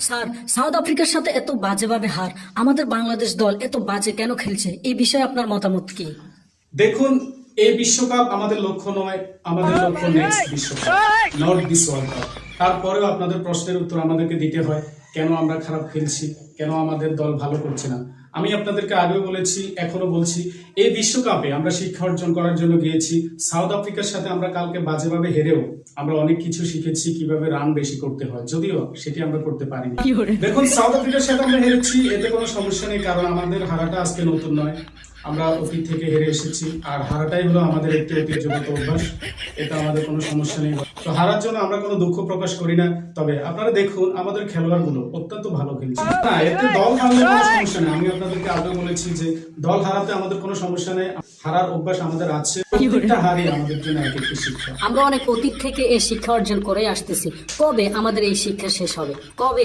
Sir, south আফ্রিকার সাথে এত বাজেভাবে হার, আমাদের বাংলাদেশ দল এত বাজে কেন খেলছে, এই বিষয়ে আপনার মতামত কি? দেখুন, এই বিশ্বকাপ আমাদের লক্ষ্য নয়, আমাদের লক্ষ্য নেক্সট বিশ্বকাপ, নট দিস ওয়ার্ল্ড কাপ। তারপরেও আপনাদের প্রশ্নের উত্তর আমাদেরকে দিতে হয়, কেন আমরা খারাপ খেলছি, কেন আমাদের দল ভালো করছে না। আমি আপনাদেরকে আগেও বলেছি, এখনো বলছি, এই বিশ্বকাপে আমরা শিক্ষা অর্জন করার জন্য গিয়েছি। সাউথ আফ্রিকার সাথে আমরা কালকে বাজেভাবে হেরেও আমরা অনেক কিছু শিখেছি, কিভাবে রান বেশি করতে হয়, যদিও সেটি আমরা করতে পারিনি। দেখুন, সাউথ আফ্রিকার সাথে আমরা হেরেছি, এতে কোনো সমস্যা নেই, কারণ আমাদের হারাটা আজকে নতুন নয়, আমরা অতীত থেকে হেরে এসেছি। আর হারাটাই হলো আমাদের একটি ঐতিহ্যগত অভ্যাস, এটা আমাদের কোনো সমস্যা নেই। তো হারার জন্য আমরা কোনো দুঃখ প্রকাশ করি না। তবে আপনারা দেখুন, আমাদের খেলোয়াড়গুলো অত্যন্ত ভালো খেলছে না, এতে দল হারলে কোনো সমস্যা নেই। আমি আপনাদেরকে আগে বলেছি যে দল হারাতে আমাদের কোনো সমস্যা নেই, হারার অভ্যাস আমাদের আছে, প্রত্যেকটা হারই আমাদের জন্য এক একটি শিক্ষা। আমরা অনেক অতীত থেকে এই শিক্ষা অর্জন করে আসতেছি, কবে আমাদের এই শিক্ষা শেষ হবে, কবে